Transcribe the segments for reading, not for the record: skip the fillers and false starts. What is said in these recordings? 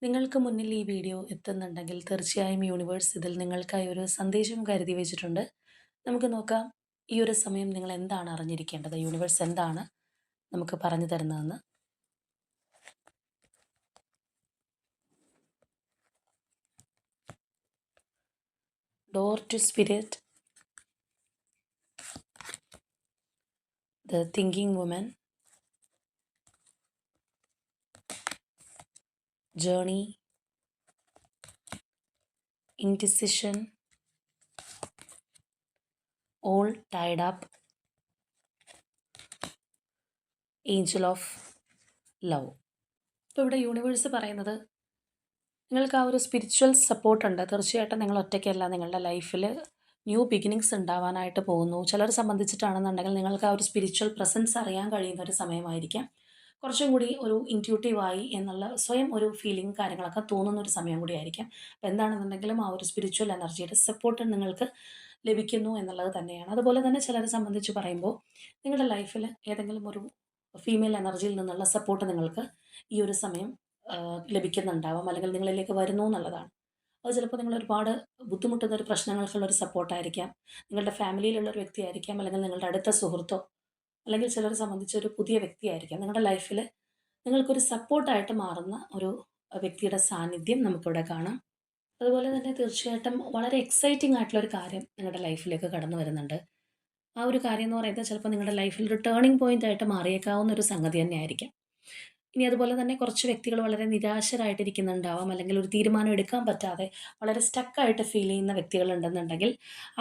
നിങ്ങൾക്ക് മുന്നിൽ ഈ വീഡിയോ എത്തുന്നുണ്ടെങ്കിൽ തീർച്ചയായും യൂണിവേഴ്സ് ഇതിൽ നിങ്ങൾക്കായി ഒരു സന്ദേശം കരുതി വെച്ചിട്ടുണ്ട്. നമുക്ക് നോക്കാം ഈ ഒരു സമയം നിങ്ങൾ എന്താണ് അറിഞ്ഞിരിക്കേണ്ടത്, യൂണിവേഴ്സ് എന്താണ് നമുക്ക് പറഞ്ഞു തരുന്നതെന്ന്. Door to spirit, the thinking woman, journey, indecision, all tied up, angel of love. ഇപ്പോൾ ഇവിടെ യൂണിവേഴ്സ് പറയുന്നത് നിങ്ങൾക്ക് ആ ഒരു സ്പിരിച്വൽ സപ്പോർട്ടുണ്ട്. തീർച്ചയായിട്ടും നിങ്ങൾ ഒറ്റയ്ക്കല്ല. നിങ്ങളുടെ ലൈഫിൽ ന്യൂ ബിഗിനിങ്സ് ഉണ്ടാവാനായിട്ട് പോകുന്നു. ചിലരെ സംബന്ധിച്ചിട്ടാണെന്നുണ്ടെങ്കിൽ നിങ്ങൾക്ക് ആ ഒരു സ്പിരിച്വൽ പ്രസൻസ് അറിയാൻ കഴിയുന്ന ഒരു സമയമായിരിക്കാം. കുറച്ചും കൂടി ഒരു ഇൻറ്റ്യൂട്ടീവായി എന്നുള്ള സ്വയം ഒരു ഫീലിംഗ് കാര്യങ്ങളൊക്കെ തോന്നുന്ന ഒരു സമയം കൂടിയായിരിക്കാം. അപ്പോൾ എന്താണെന്നുണ്ടെങ്കിലും ആ ഒരു സ്പിരിച്വൽ എനർജിയുടെ സപ്പോർട്ട് നിങ്ങൾക്ക് ലഭിക്കുന്നു എന്നുള്ളത് തന്നെയാണ്. അതുപോലെ തന്നെ ചിലരെ സംബന്ധിച്ച് പറയുമ്പോൾ നിങ്ങളുടെ ലൈഫിൽ ഏതെങ്കിലും ഒരു ഫീമെയിൽ എനർജിയിൽ നിന്നുള്ള സപ്പോർട്ട് നിങ്ങൾക്ക് ഈ ഒരു സമയം ലഭിക്കുന്നുണ്ടാവാം, അല്ലെങ്കിൽ നിങ്ങളിലേക്ക് വരുന്നു എന്നുള്ളതാണ്. അത് ചിലപ്പോൾ നിങ്ങൾ ഒരുപാട് ബുദ്ധിമുട്ടുന്ന ഒരു പ്രശ്നങ്ങൾക്കുള്ള ഒരു സപ്പോർട്ടായിരിക്കാം. നിങ്ങളുടെ ഫാമിലിയിലുള്ള ഒരു വ്യക്തിയായിരിക്കാം, അല്ലെങ്കിൽ നിങ്ങളുടെ അടുത്ത സുഹൃത്തോ, അല്ലെങ്കിൽ ചിലരെ സംബന്ധിച്ച് ഒരു പുതിയ വ്യക്തിയായിരിക്കാം. നിങ്ങളുടെ ലൈഫിൽ നിങ്ങൾക്കൊരു സപ്പോർട്ടായിട്ട് മാറുന്ന ഒരു വ്യക്തിയുടെ സാന്നിധ്യം നമുക്കിവിടെ കാണാം. അതുപോലെ തന്നെ തീർച്ചയായിട്ടും വളരെ എക്സൈറ്റിംഗ് ആയിട്ടുള്ള ഒരു കാര്യം നിങ്ങളുടെ ലൈഫിലേക്ക് കടന്നു വരുന്നുണ്ട്. ആ ഒരു കാര്യം എന്ന് പറയുന്നത് ചിലപ്പോൾ നിങ്ങളുടെ ലൈഫിൽ ഒരു ടേണിംഗ് പോയിന്റ് ആയിട്ട് മാറിയേക്കാവുന്ന ഒരു സംഗതി തന്നെയായിരിക്കാം. ഇനി അതുപോലെ തന്നെ കുറച്ച് വ്യക്തികൾ വളരെ നിരാശരായിട്ടിരിക്കുന്നുണ്ടാവാം, അല്ലെങ്കിൽ ഒരു തീരുമാനം എടുക്കാൻ പറ്റാതെ വളരെ സ്റ്റക്കായിട്ട് ഫീൽ ചെയ്യുന്ന വ്യക്തികളുണ്ടെന്നുണ്ടെങ്കിൽ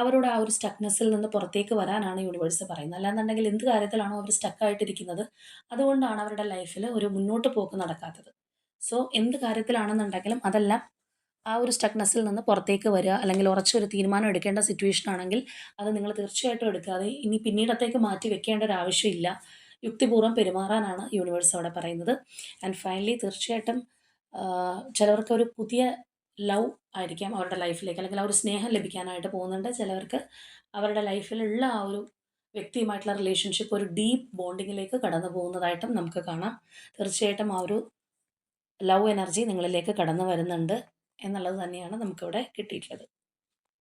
അവരോട് ആ ഒരു സ്റ്റക്നെസ്സിൽ നിന്ന് പുറത്തേക്ക് വരാനാണ് യൂണിവേഴ്സ് പറയുന്നത്. അല്ലാന്നുണ്ടെങ്കിൽ എന്ത് കാര്യത്തിലാണോ അവർ സ്റ്റക്കായിട്ടിരിക്കുന്നത് അതുകൊണ്ടാണ് അവരുടെ ലൈഫിൽ ഒരു മുന്നോട്ട് പോക്ക് നടക്കാത്തത്. സോ എന്ത് കാര്യത്തിലാണെന്നുണ്ടെങ്കിലും അതെല്ലാം ആ ഒരു സ്റ്റക്നെസ്സിൽ നിന്ന് പുറത്തേക്ക് വരിക, അല്ലെങ്കിൽ ഉറച്ചൊരു തീരുമാനം എടുക്കേണ്ട സിറ്റുവേഷൻ ആണെങ്കിൽ അത് നിങ്ങൾ തീർച്ചയായിട്ടും എടുക്കാതെ ഇനി പിന്നീടത്തേക്ക് മാറ്റി വെക്കേണ്ട ഒരു ആവശ്യമില്ല. യുക്തിപൂർവ്വം പെരുമാറാനാണ് യൂണിവേഴ്സ് അവിടെ പറയുന്നത്. ആൻഡ് ഫൈനലി തീർച്ചയായിട്ടും ചിലവർക്ക് ഒരു പുതിയ ലവ് ആയിരിക്കാം അവരുടെ ലൈഫിലേക്ക്, അല്ലെങ്കിൽ ആ ഒരു സ്നേഹം ലഭിക്കാനായിട്ട് പോകുന്നുണ്ട്. ചിലവർക്ക് അവരുടെ ലൈഫിലുള്ള ആ ഒരു വ്യക്തിയുമായിട്ടുള്ള റിലേഷൻഷിപ്പ് ഒരു ഡീപ്പ് ബോണ്ടിങ്ങിലേക്ക് കടന്നു പോകുന്നതായിട്ടും നമുക്ക് കാണാം. തീർച്ചയായിട്ടും ആ ഒരു ലവ് എനർജി നിങ്ങളിലേക്ക് കടന്നു വരുന്നുണ്ട് എന്നുള്ളത് തന്നെയാണ് നമുക്കിവിടെ കിട്ടിയിട്ടുള്ളത്.